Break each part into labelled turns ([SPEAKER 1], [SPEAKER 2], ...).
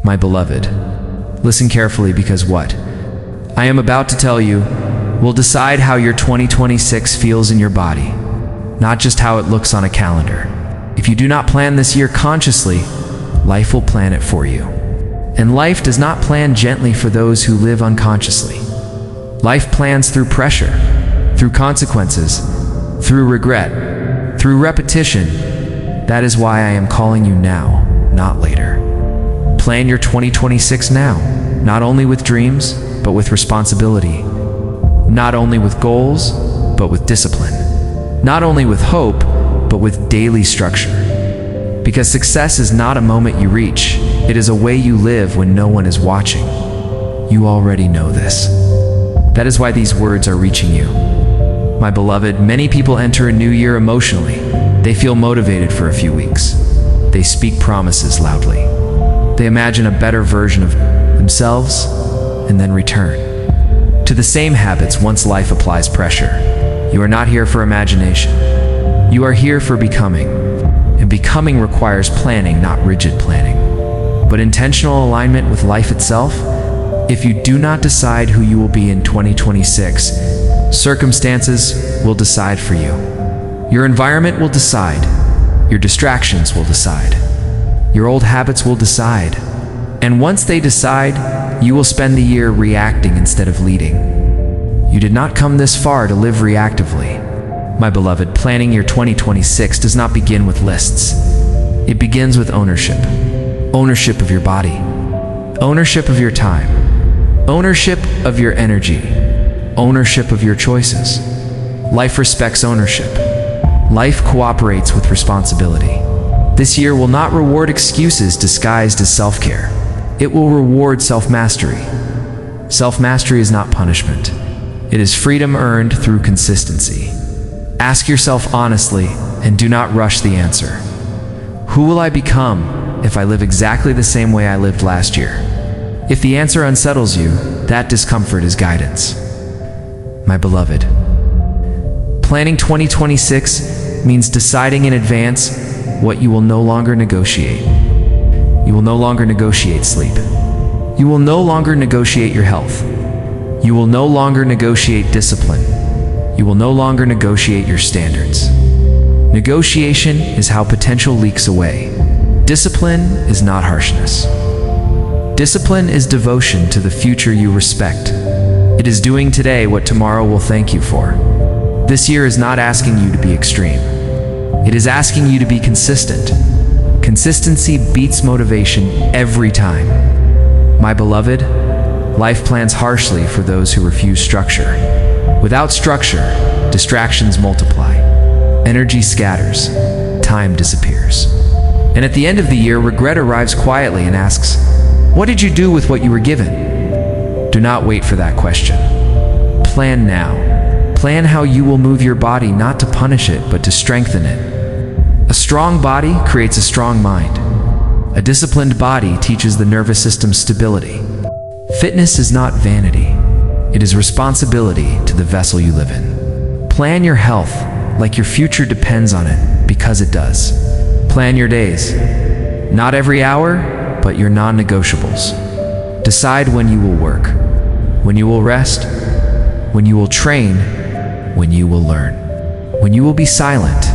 [SPEAKER 1] My beloved, listen carefully, because what I am about to tell you will decide how your 2026 feels in your body, not just how it looks on a calendar. If you do not plan this year consciously, life will plan it for you. And life does not plan gently for those who live unconsciously. Life plans through pressure, through consequences, through regret, through repetition. That is why I am calling you now, not later. Plan your 2026 now, not only with dreams, but with responsibility. Not only with goals, but with discipline. Not only with hope, but with daily structure. Because success is not a moment you reach, it is a way you live when no one is watching. You already know this. That is why these words are reaching you. My beloved, many people enter a new year emotionally. They feel motivated for a few weeks. They speak promises loudly. They imagine a better version of themselves and then return to the same habits once life applies pressure. You are not here for imagination. You are here for becoming. And becoming requires planning, not rigid planning, but intentional alignment with life itself. If you do not decide who you will be in 2026, circumstances will decide for you. Your environment will decide. Your distractions will decide. Your old habits will decide. And once they decide, you will spend the year reacting instead of leading. You did not come this far to live reactively. My beloved, planning your 2026 does not begin with lists. It begins with ownership. Ownership of your body. Ownership of your time. Ownership of your energy. Ownership of your choices. Life respects ownership. Life cooperates with responsibility. This year will not reward excuses disguised as self-care. It will reward self-mastery. Self-mastery is not punishment. It is freedom earned through consistency. Ask yourself honestly and do not rush the answer. Who will I become if I live exactly the same way I lived last year? If the answer unsettles you, that discomfort is guidance. My beloved, planning 2026 means deciding in advance what you will no longer negotiate. You will no longer negotiate sleep. You will no longer negotiate your health. You will no longer negotiate discipline. You will no longer negotiate your standards. Negotiation is how potential leaks away. Discipline is not harshness. Discipline is devotion to the future you respect. It is doing today what tomorrow will thank you for. This year is not asking you to be extreme. It is asking you to be consistent. Consistency beats motivation every time. My beloved, life plans harshly for those who refuse structure. Without structure, distractions multiply. Energy scatters. Time disappears. And at the end of the year, regret arrives quietly and asks, "What did you do with what you were given?" Do not wait for that question. Plan now. Plan how you will move your body, not to punish it, but to strengthen it. A strong body creates a strong mind. A disciplined body teaches the nervous system stability. Fitness is not vanity. It is responsibility to the vessel you live in. Plan your health like your future depends on it, because it does. Plan your days. Not every hour, but your non-negotiables. Decide when you will work, when you will rest, when you will train, when you will learn, when you will be silent.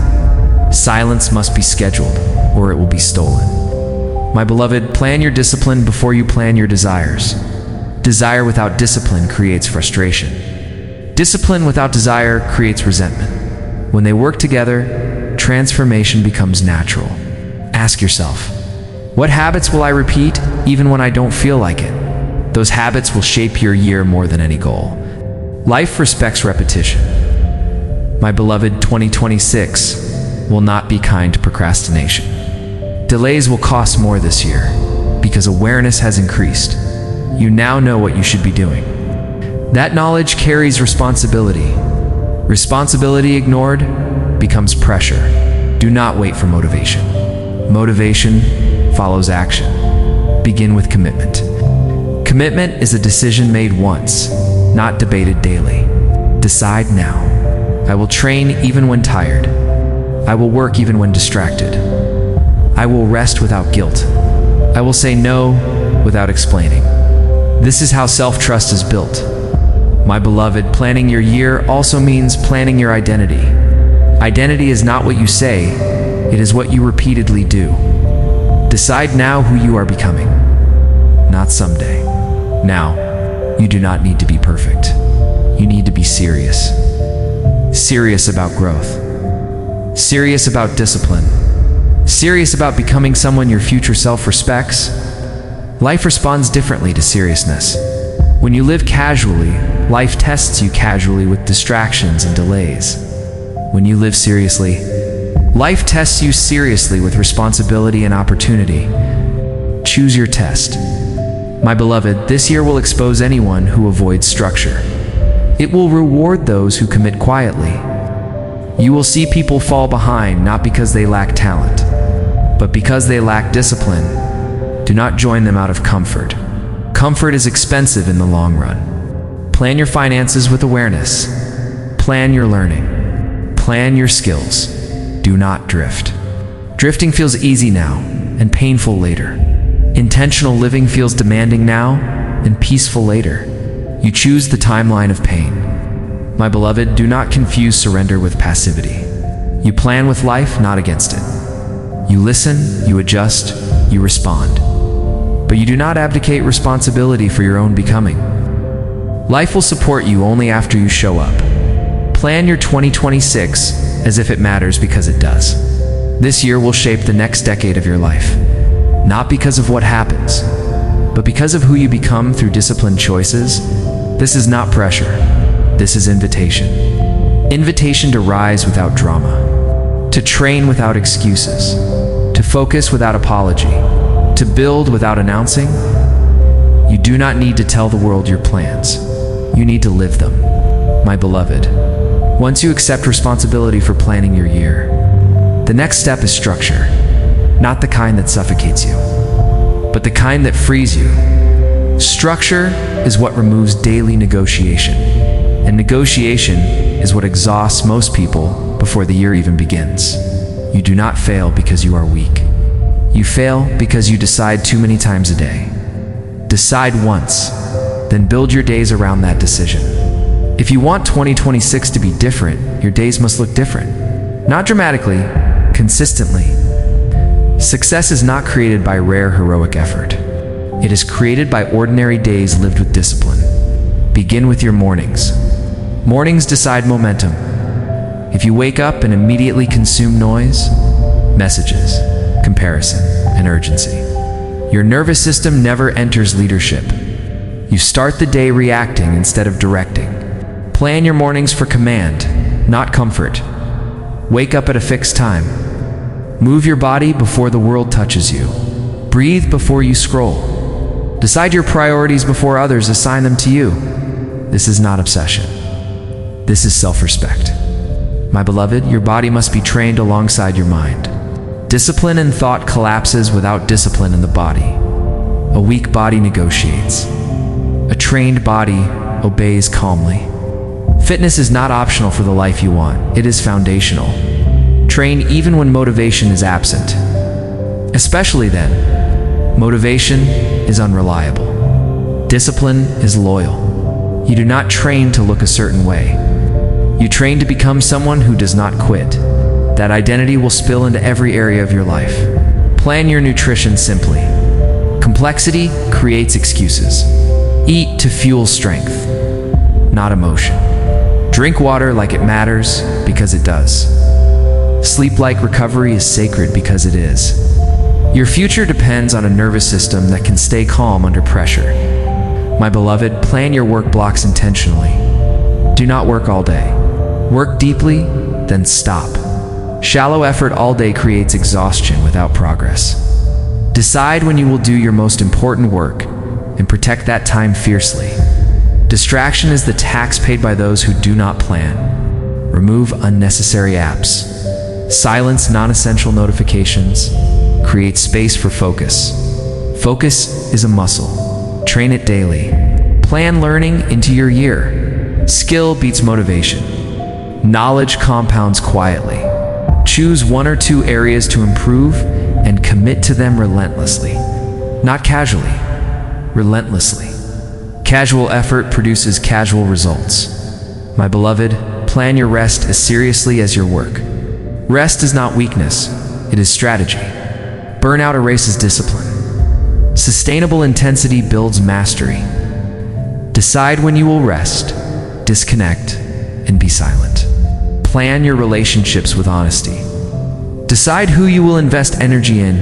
[SPEAKER 1] Silence must be scheduled, or it will be stolen. My beloved, plan your discipline before you plan your desires. Desire without discipline creates frustration. Discipline without desire creates resentment. When they work together, transformation becomes natural. Ask yourself, what habits will I repeat even when I don't feel like it? Those habits will shape your year more than any goal. Life respects repetition. My beloved, 2026 will not be kind to procrastination. Delays will cost more this year because awareness has increased. You now know what you should be doing. That knowledge carries responsibility. Responsibility ignored becomes pressure. Do not wait for motivation. Motivation follows action. Begin with commitment. Commitment is a decision made once, not debated daily. Decide now. I will train even when tired. I will work even when distracted. I will rest without guilt. I will say no without explaining. This is how self-trust is built. My beloved, planning your year also means planning your identity. Identity is not what you say, it is what you repeatedly do. Decide now who you are becoming, not someday. Now, you do not need to be perfect. You need to be serious. Serious about growth. Serious about discipline. Serious about becoming someone your future self respects. Life responds differently to seriousness. When you live casually, life tests you casually with distractions and delays. When you live seriously, life tests you seriously with responsibility and opportunity. Choose your test. My beloved, this year will expose anyone who avoids structure. It will reward those who commit quietly. You will see people fall behind not because they lack talent, but because they lack discipline. Do not join them out of comfort. Comfort is expensive in the long run. Plan your finances with awareness. Plan your learning. Plan your skills. Do not drift. Drifting feels easy now and painful later. Intentional living feels demanding now and peaceful later. You choose the timeline of pain. My beloved, do not confuse surrender with passivity. You plan with life, not against it. You listen, you adjust, you respond. But you do not abdicate responsibility for your own becoming. Life will support you only after you show up. Plan your 2026 as if it matters because it does. This year will shape the next decade of your life. Not because of what happens, but because of who you become through disciplined choices. This is not pressure. This is invitation. Invitation to rise without drama, to train without excuses, to focus without apology, to build without announcing. You do not need to tell the world your plans. You need to live them. My beloved, once you accept responsibility for planning your year, the next step is structure. Not the kind that suffocates you, but the kind that frees you. Structure is what removes daily negotiation, and negotiation is what exhausts most people before the year even begins. You do not fail because you are weak. You fail because you decide too many times a day. Decide once, then build your days around that decision. If you want 2026 to be different, your days must look different. Not dramatically, consistently. Success is not created by rare heroic effort. It is created by ordinary days lived with discipline. Begin with your mornings. Mornings decide momentum. If you wake up and immediately consume noise, messages, comparison, and urgency, your nervous system never enters leadership. You start the day reacting instead of directing. Plan your mornings for command, not comfort. Wake up at a fixed time. Move your body before the world touches you. Breathe before you scroll. Decide your priorities before others assign them to you. This is not obsession. This is self-respect. My beloved, your body must be trained alongside your mind. Discipline and thought collapses without discipline in the body. A weak body negotiates. A trained body obeys calmly. Fitness is not optional for the life you want. It is foundational. Train even when motivation is absent. Especially then, motivation is unreliable. Discipline is loyal. You do not train to look a certain way. You train to become someone who does not quit. That identity will spill into every area of your life. Plan your nutrition simply. Complexity creates excuses. Eat to fuel strength, not emotion. Drink water like it matters because it does. Sleep like recovery is sacred because it is. Your future depends on a nervous system that can stay calm under pressure. My beloved, plan your work blocks intentionally. Do not work all day. Work deeply, then stop. Shallow effort all day creates exhaustion without progress. Decide when you will do your most important work and protect that time fiercely. Distraction is the tax paid by those who do not plan. Remove unnecessary apps. Silence non-essential notifications. Create space for focus. Focus is a muscle. Train it daily. Plan learning into your year. Skill beats motivation. Knowledge compounds quietly. Choose one or two areas to improve and commit to them relentlessly. Not casually, relentlessly. Casual effort produces casual results. My beloved, plan your rest as seriously as your work. Rest is not weakness, it is strategy. Burnout erases discipline. Sustainable intensity builds mastery. Decide when you will rest, disconnect, and be silent. Plan your relationships with honesty. Decide who you will invest energy in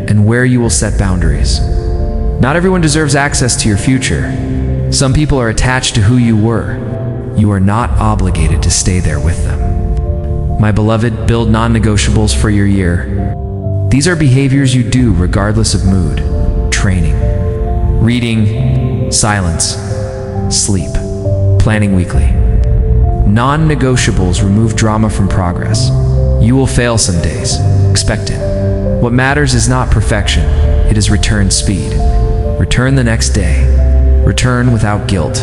[SPEAKER 1] and where you will set boundaries. Not everyone deserves access to your future. Some people are attached to who you were. You are not obligated to stay there with them. My beloved, build non-negotiables for your year. These are behaviors you do regardless of mood. Training, reading, silence, sleep, planning weekly. Non-negotiables remove drama from progress. You will fail some days. Expect it. What matters is not perfection, it is return speed. Return the next day. Return without guilt.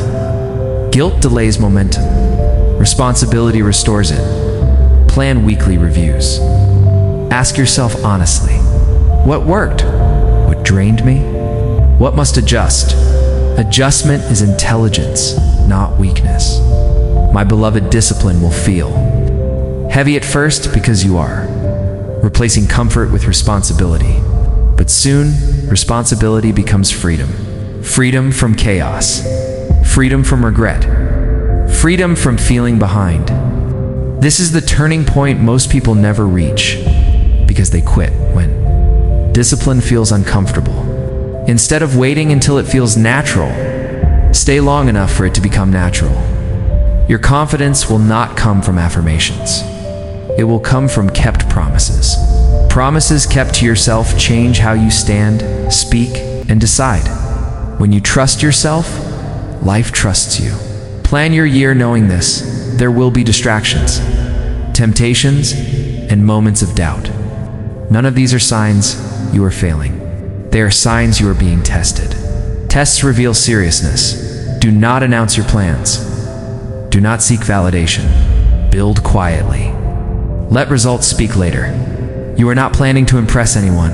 [SPEAKER 1] Guilt delays momentum. Responsibility restores it. Plan weekly reviews. Ask yourself honestly, what worked? What drained me? What must adjust? Adjustment is intelligence, not weakness. My beloved, discipline will feel heavy at first because you are replacing comfort with responsibility. But soon, responsibility becomes freedom. Freedom from chaos. Freedom from regret. Freedom from feeling behind. This is the turning point most people never reach because they quit when discipline feels uncomfortable. Instead of waiting until it feels natural, stay long enough for it to become natural. Your confidence will not come from affirmations. It will come from kept promises. Promises kept to yourself change how you stand, speak, and decide. When you trust yourself, life trusts you. Plan your year knowing this. There will be distractions, temptations, and moments of doubt. None of these are signs you are failing. They are signs you are being tested. Tests reveal seriousness. Do not announce your plans. Do not seek validation. Build quietly. Let results speak later. You are not planning to impress anyone.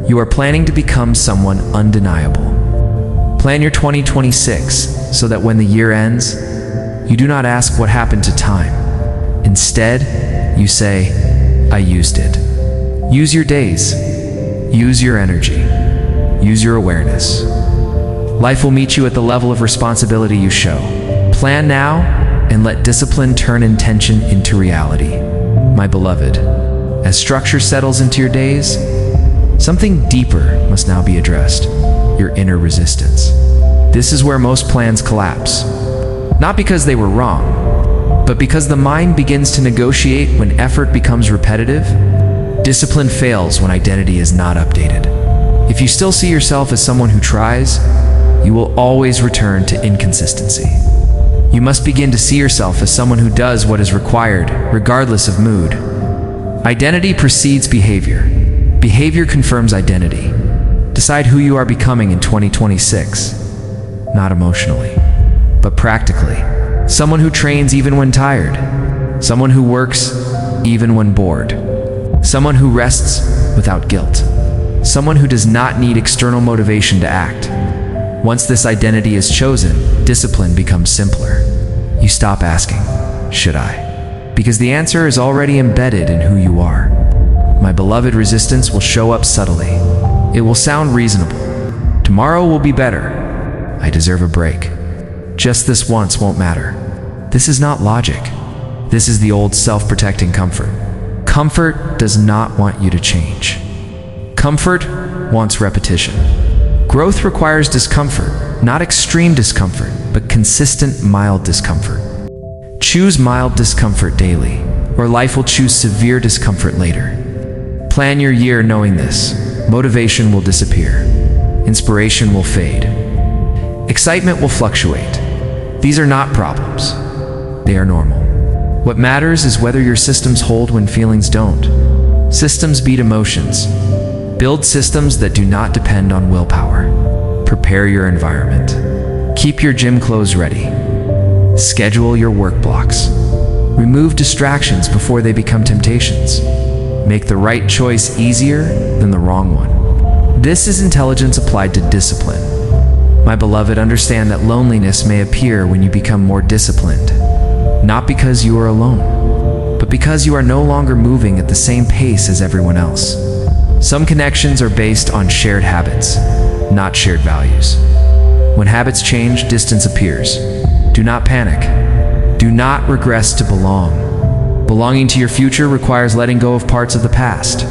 [SPEAKER 1] You are planning to become someone undeniable. Plan your 2026 so that when the year ends, you do not ask what happened to time. Instead, you say, I used it. Use your days. Use your energy. Use your awareness. Life will meet you at the level of responsibility you show. Plan now and let discipline turn intention into reality. My beloved, as structure settles into your days, something deeper must now be addressed, your inner resistance. This is where most plans collapse. Not because they were wrong, but because the mind begins to negotiate when effort becomes repetitive. Discipline fails when identity is not updated. If you still see yourself as someone who tries, you will always return to inconsistency. You must begin to see yourself as someone who does what is required, regardless of mood. Identity precedes behavior. Behavior confirms identity. Decide who you are becoming in 2026, not emotionally, but practically. Someone who trains even when tired. Someone who works even when bored. Someone who rests without guilt. Someone who does not need external motivation to act. Once this identity is chosen, discipline becomes simpler. You stop asking, should I? Because the answer is already embedded in who you are. My beloved, resistance will show up subtly. It will sound reasonable. Tomorrow will be better. I deserve a break. Just this once won't matter. This is not logic. This is the old self-protecting comfort. Comfort does not want you to change. Comfort wants repetition. Growth requires discomfort, not extreme discomfort, but consistent, mild discomfort. Choose mild discomfort daily, or life will choose severe discomfort later. Plan your year knowing this. Motivation will disappear. Inspiration will fade. Excitement will fluctuate. These are not problems. They are normal. What matters is whether your systems hold when feelings don't. Systems beat emotions. Build systems that do not depend on willpower. Prepare your environment. Keep your gym clothes ready. Schedule your work blocks. Remove distractions before they become temptations. Make the right choice easier than the wrong one. This is intelligence applied to discipline. My beloved, understand that loneliness may appear when you become more disciplined, not because you are alone, but because you are no longer moving at the same pace as everyone else. Some connections are based on shared habits, not shared values. When habits change, distance appears. Do not panic. Do not regress to belong. Belonging to your future requires letting go of parts of the past.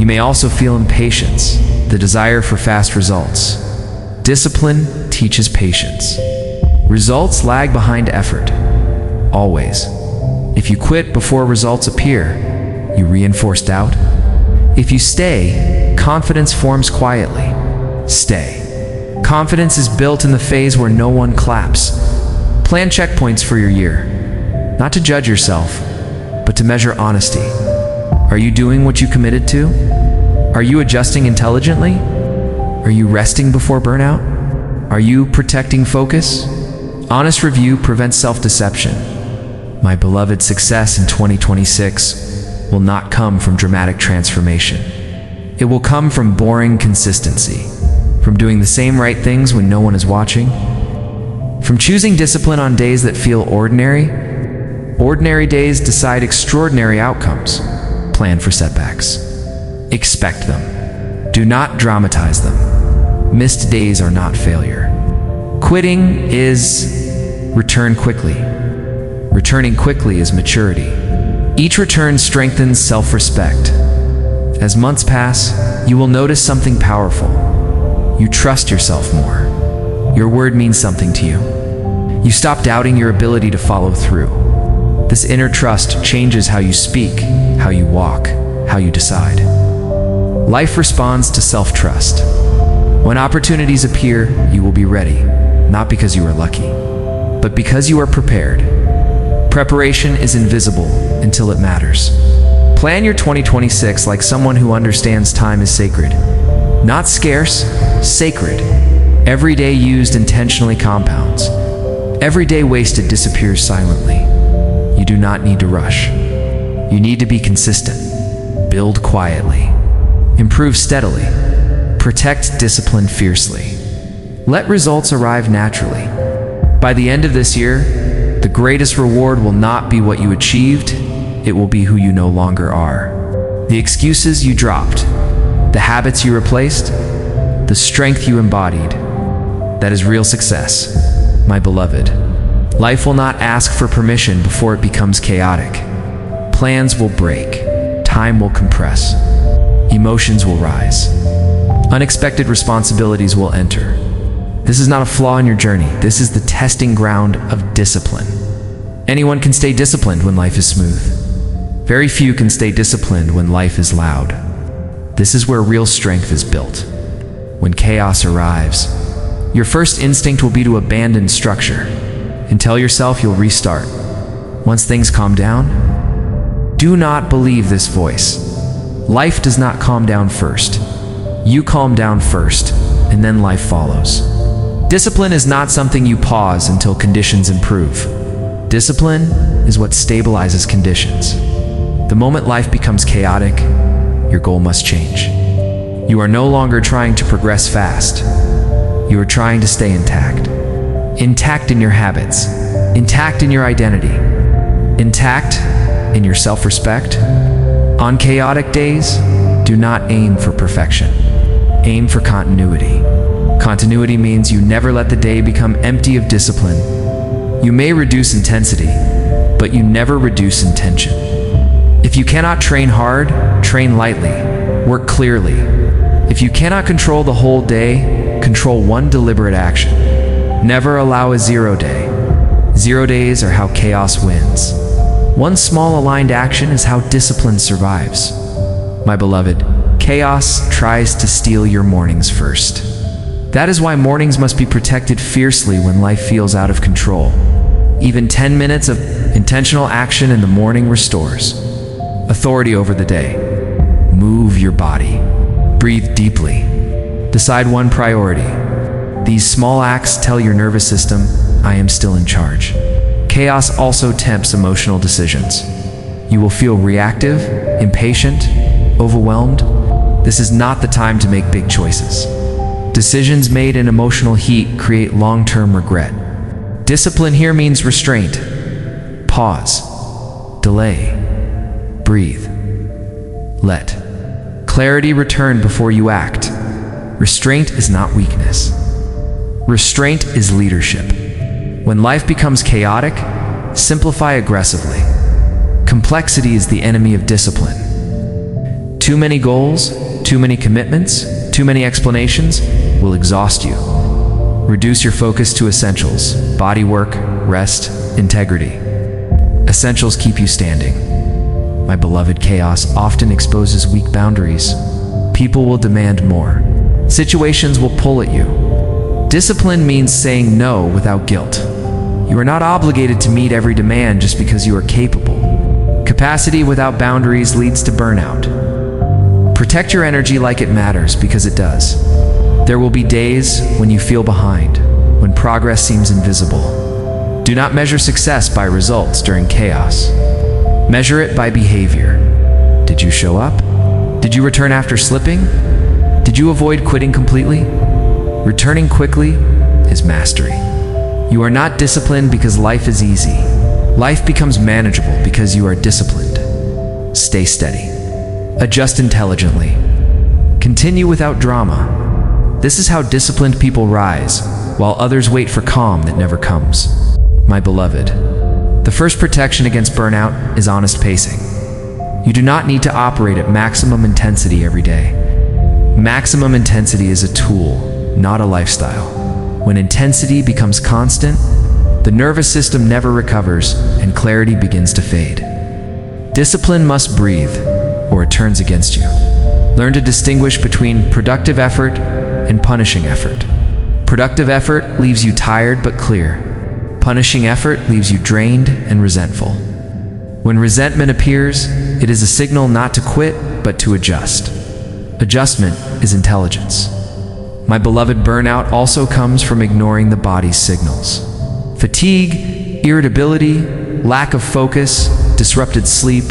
[SPEAKER 1] You may also feel impatience, the desire for fast results. Discipline teaches patience. Results lag behind effort, always. If you quit before results appear, you reinforce doubt. If you stay, confidence forms quietly. Stay. Confidence is built in the phase where no one claps. Plan checkpoints for your year, not to judge yourself, but to measure honesty. Are you doing what you committed to? Are you adjusting intelligently? Are you resting before burnout? Are you protecting focus? Honest review prevents self-deception. My beloved, success in 2026 will not come from dramatic transformation. It will come from boring consistency, from doing the same right things when no one is watching, from choosing discipline on days that feel ordinary. Ordinary days decide extraordinary outcomes. Plan for setbacks. Expect them. Do not dramatize them. Missed days are not failure. Quitting is return quickly. Returning quickly is maturity. Each return strengthens self-respect. As months pass, you will notice something powerful. You trust yourself more. Your word means something to you. You stop doubting your ability to follow through. This inner trust changes how you speak, how you walk, how you decide. Life responds to self-trust. When opportunities appear, you will be ready, not because you are lucky, but because you are prepared. Preparation is invisible until it matters. Plan your 2026 like someone who understands time is sacred. Not scarce, sacred. Every day used intentionally compounds. Every day wasted disappears silently. You do not need to rush. You need to be consistent. Build quietly. Improve steadily. Protect discipline fiercely. Let results arrive naturally. By the end of this year, the greatest reward will not be what you achieved, it will be who you no longer are. The excuses you dropped, the habits you replaced, the strength you embodied. That is real success, my beloved. Life will not ask for permission before it becomes chaotic. Plans will break, time will compress, emotions will rise, unexpected responsibilities will enter. This is not a flaw in your journey. This is the testing ground of discipline. Anyone can stay disciplined when life is smooth. Very few can stay disciplined when life is loud. This is where real strength is built. When chaos arrives, your first instinct will be to abandon structure and tell yourself you'll restart. Once things calm down, do not believe this voice. Life does not calm down first. You calm down first, and then life follows. Discipline is not something you pause until conditions improve. Discipline is what stabilizes conditions. The moment life becomes chaotic, your goal must change. You are no longer trying to progress fast. You are trying to stay intact. Intact in your habits, intact in your identity, intact in your self-respect. On chaotic days, do not aim for perfection. Aim for continuity. Continuity means you never let the day become empty of discipline. You may reduce intensity, but you never reduce intention. If you cannot train hard, train lightly. Work clearly. If you cannot control the whole day, control one deliberate action. Never allow a 0 day. 0 days are how chaos wins. One small aligned action is how discipline survives. My beloved, chaos tries to steal your mornings first. That is why mornings must be protected fiercely when life feels out of control. Even 10 minutes of intentional action in the morning restores authority over the day. Move your body. Breathe deeply. Decide one priority. These small acts tell your nervous system, I am still in charge. Chaos also tempts emotional decisions. You will feel reactive, impatient, overwhelmed. This is not the time to make big choices. Decisions made in emotional heat create long-term regret. Discipline here means restraint. Pause. Delay. Breathe. Let clarity return before you act. Restraint is not weakness. Restraint is leadership. When life becomes chaotic, simplify aggressively. Complexity is the enemy of discipline. Too many goals, too many commitments, too many explanations will exhaust you. Reduce your focus to essentials: body work, rest, integrity. Essentials keep you standing. My beloved, chaos often exposes weak boundaries. People will demand more. Situations will pull at you. Discipline means saying no without guilt. You are not obligated to meet every demand just because you are capable. Capacity without boundaries leads to burnout. Protect your energy like it matters, because it does. There will be days when you feel behind, when progress seems invisible. Do not measure success by results during chaos. Measure it by behavior. Did you show up? Did you return after slipping? Did you avoid quitting completely? Returning quickly is mastery. You are not disciplined because life is easy. Life becomes manageable because you are disciplined. Stay steady. Adjust intelligently. Continue without drama. This is how disciplined people rise, while others wait for calm that never comes. My beloved, the first protection against burnout is honest pacing. You do not need to operate at maximum intensity every day. Maximum intensity is a tool, not a lifestyle. When intensity becomes constant, the nervous system never recovers and clarity begins to fade. Discipline must breathe, or it turns against you. Learn to distinguish between productive effort and punishing effort. Productive effort leaves you tired but clear. Punishing effort leaves you drained and resentful. When resentment appears, it is a signal not to quit, but to adjust. Adjustment is intelligence. My beloved, burnout also comes from ignoring the body's signals. Fatigue, irritability, lack of focus, disrupted sleep,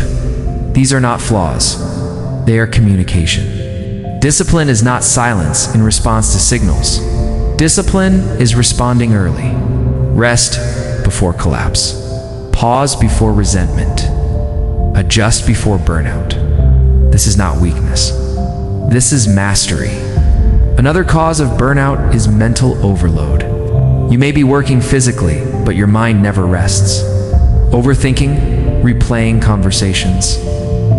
[SPEAKER 1] these are not flaws. They are communication. Discipline is not silence in response to signals. Discipline is responding early. Rest before collapse. Pause before resentment. Adjust before burnout. This is not weakness. This is mastery. Another cause of burnout is mental overload. You may be working physically, but your mind never rests. Overthinking, replaying conversations,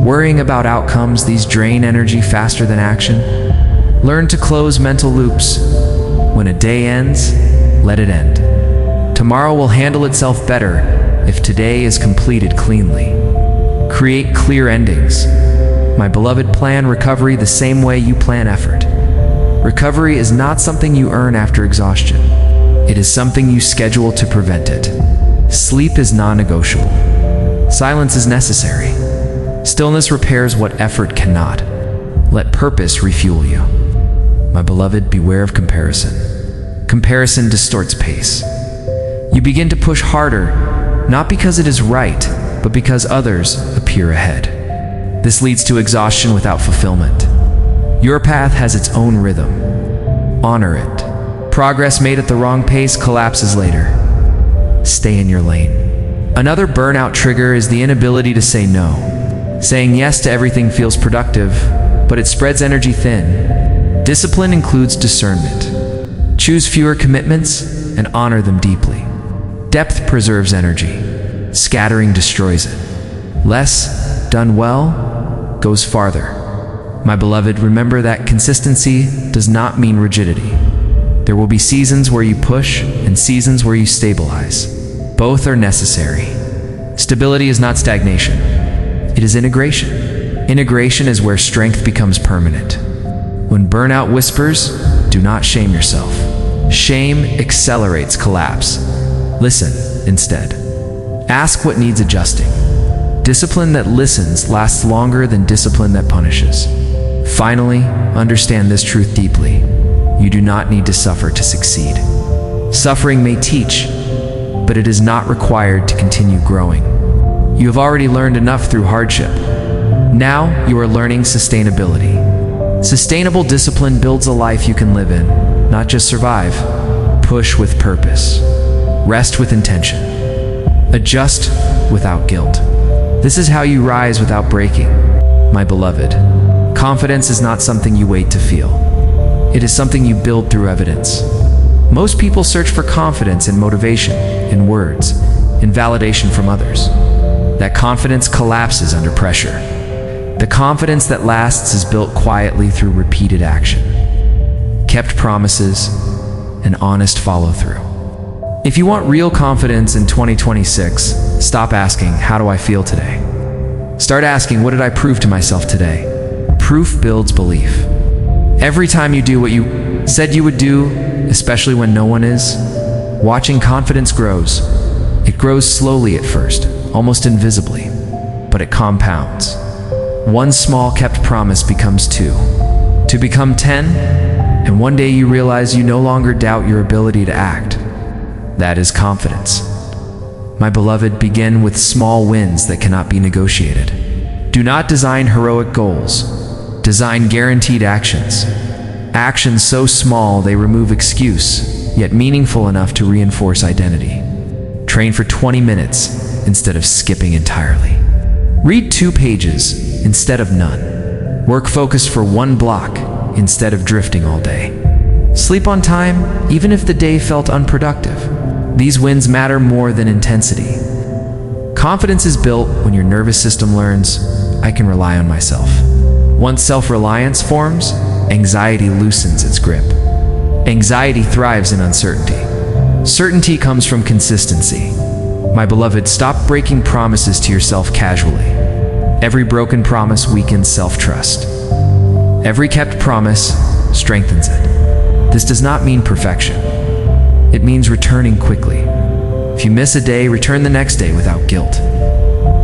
[SPEAKER 1] worrying about outcomes, these drain energy faster than action. Learn to close mental loops. When a day ends, let it end. Tomorrow will handle itself better if today is completed cleanly. Create clear endings. My beloved, plan recovery the same way you plan effort. Recovery is not something you earn after exhaustion. It is something you schedule to prevent it. Sleep is non-negotiable. Silence is necessary. Stillness repairs what effort cannot. Let purpose refuel you. My beloved, beware of comparison. Comparison distorts pace. You begin to push harder, not because it is right, but because others appear ahead. This leads to exhaustion without fulfillment. Your path has its own rhythm. Honor it. Progress made at the wrong pace collapses later. Stay in your lane. Another burnout trigger is the inability to say no. Saying yes to everything feels productive, but it spreads energy thin. Discipline includes discernment. Choose fewer commitments and honor them deeply. Depth preserves energy. Scattering destroys it. Less done well goes farther. My beloved, remember that consistency does not mean rigidity. There will be seasons where you push and seasons where you stabilize. Both are necessary. Stability is not stagnation. It is integration. Integration is where strength becomes permanent. When burnout whispers, do not shame yourself. Shame accelerates collapse. Listen instead. Ask what needs adjusting. Discipline that listens lasts longer than discipline that punishes. Finally, understand this truth deeply. You do not need to suffer to succeed. Suffering may teach, but it is not required to continue growing. You have already learned enough through hardship. Now you are learning sustainability. Sustainable discipline builds a life you can live in. Not just survive, push with purpose. Rest with intention. Adjust without guilt. This is how you rise without breaking. My beloved, confidence is not something you wait to feel. It is something you build through evidence. Most people search for confidence in motivation, in words, in validation from others. That confidence collapses under pressure. The confidence that lasts is built quietly through repeated action, kept promises, and honest follow-through. If you want real confidence in 2026, stop asking, "How do I feel today?" Start asking, "What did I prove to myself today?" Proof builds belief. Every time you do what you said you would do, especially when no one is watching, confidence grows. It grows slowly at first, almost invisibly, but it compounds. One small kept promise becomes 2, to become 10, and one day you realize you no longer doubt your ability to act. That is confidence. My beloved, begin with small wins that cannot be negotiated. Do not design heroic goals. Design guaranteed actions. Actions so small they remove excuse, yet meaningful enough to reinforce identity. Train for 20 minutes instead of skipping entirely. Read 2 pages instead of none. Work focused for 1 block instead of drifting all day. Sleep on time, even if the day felt unproductive. These wins matter more than intensity. Confidence is built when your nervous system learns, "I can rely on myself." Once self-reliance forms, anxiety loosens its grip. Anxiety thrives in uncertainty. Certainty comes from consistency. My beloved, stop breaking promises to yourself casually. Every broken promise weakens self-trust. Every kept promise strengthens it. This does not mean perfection. It means returning quickly. If you miss a day, return the next day without guilt.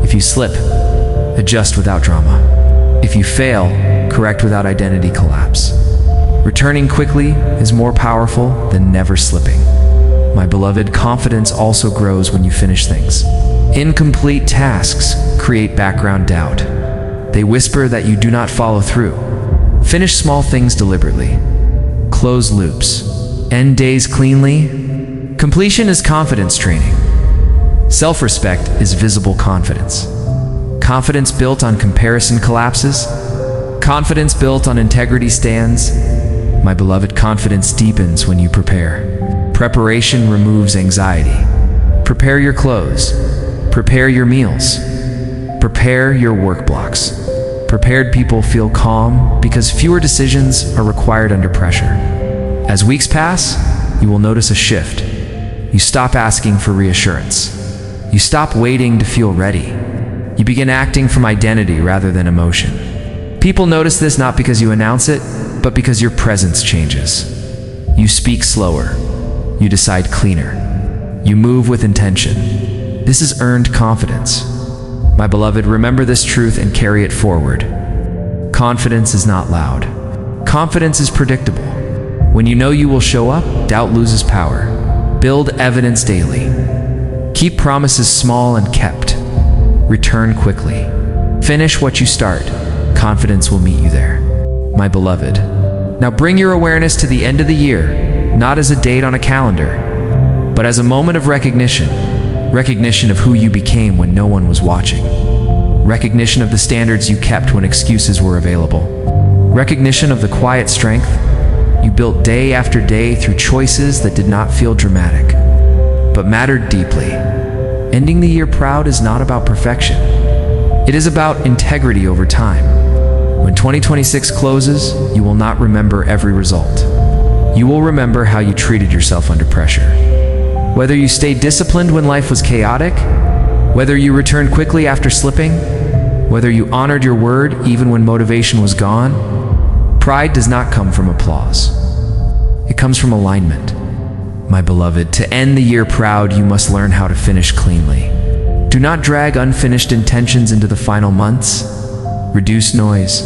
[SPEAKER 1] If you slip, adjust without drama. If you fail, correct without identity collapse. Returning quickly is more powerful than never slipping. My beloved, confidence also grows when you finish things. Incomplete tasks create background doubt. They whisper that you do not follow through. Finish small things deliberately. Close loops. End days cleanly. Completion is confidence training. Self-respect is visible confidence. Confidence built on comparison collapses. Confidence built on integrity stands. My beloved, confidence deepens when you prepare. Preparation removes anxiety. Prepare your clothes. Prepare your meals. Prepare your work blocks. Prepared people feel calm because fewer decisions are required under pressure. As weeks pass, you will notice a shift. You stop asking for reassurance. You stop waiting to feel ready. You begin acting from identity rather than emotion. People notice this not because you announce it, but because your presence changes. You speak slower. You decide cleaner. You move with intention. This is earned confidence. My beloved, remember this truth and carry it forward. Confidence is not loud. Confidence is predictable. When you know you will show up, doubt loses power. Build evidence daily. Keep promises small and kept. Return quickly. Finish what you start. Confidence will meet you there. My beloved, now bring your awareness to the end of the year, not as a date on a calendar, but as a moment of recognition. Recognition of who you became when no one was watching. Recognition of the standards you kept when excuses were available. Recognition of the quiet strength you built day after day through choices that did not feel dramatic, but mattered deeply. Ending the year proud is not about perfection. It is about integrity over time. When 2026 closes, you will not remember every result. You will remember how you treated yourself under pressure. Whether you stayed disciplined when life was chaotic, whether you returned quickly after slipping, whether you honored your word even when motivation was gone. Pride does not come from applause. It comes from alignment. My beloved, to end the year proud, you must learn how to finish cleanly. Do not drag unfinished intentions into the final months. Reduce noise.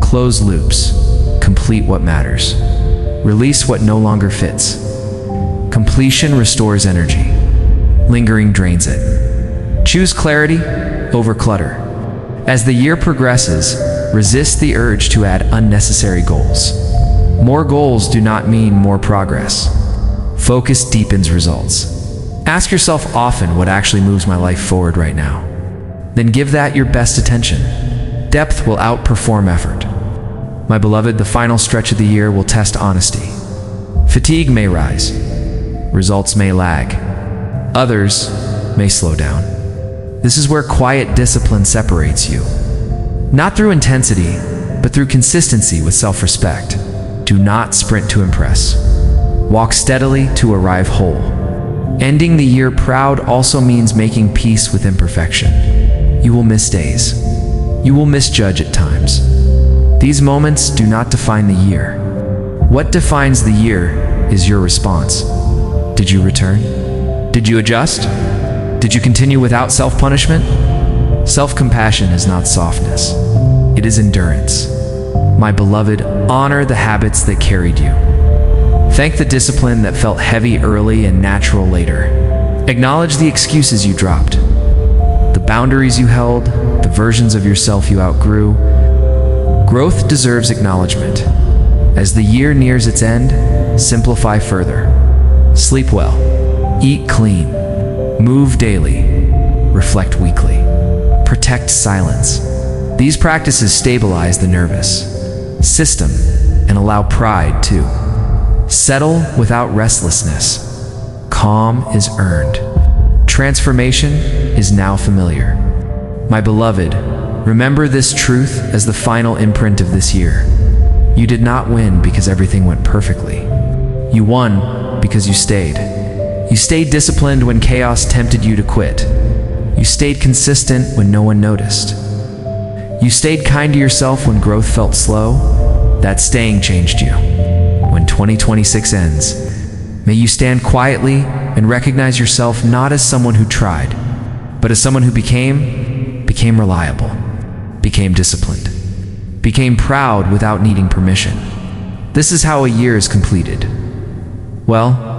[SPEAKER 1] Close loops. Complete what matters. Release what no longer fits. Completion restores energy. Lingering drains it. Choose clarity over clutter. As the year progresses, resist the urge to add unnecessary goals. More goals do not mean more progress. Focus deepens results. Ask yourself often what actually moves my life forward right now. Then give that your best attention. Depth will outperform effort. My beloved, the final stretch of the year will test honesty. Fatigue may rise. Results may lag. Others may slow down. This is where quiet discipline separates you. Not through intensity, but through consistency with self-respect. Do not sprint to impress. Walk steadily to arrive whole. Ending the year proud also means making peace with imperfection. You will miss days. You will misjudge at times. These moments do not define the year. What defines the year is your response. Did you return? Did you adjust? Did you continue without self-punishment? Self-compassion is not softness. It is endurance. My beloved, honor the habits that carried you. Thank the discipline that felt heavy early and natural later. Acknowledge the excuses you dropped, the boundaries you held, the versions of yourself you outgrew. Growth deserves acknowledgement. As the year nears its end, simplify further. Sleep well. Eat clean. Move daily. Reflect weekly. Protect silence. These practices stabilize the nervous system and allow pride to settle without restlessness. Calm is earned. Transformation is now familiar. My beloved, remember this truth as the final imprint of this year. You did not win because everything went perfectly. You won because you stayed. You stayed disciplined when chaos tempted you to quit. You stayed consistent when no one noticed. You stayed kind to yourself when growth felt slow. That staying changed you. When 2026 ends, may you stand quietly and recognize yourself not as someone who tried, but as someone who became reliable, became disciplined, became proud without needing permission. This is how a year is completed. Well,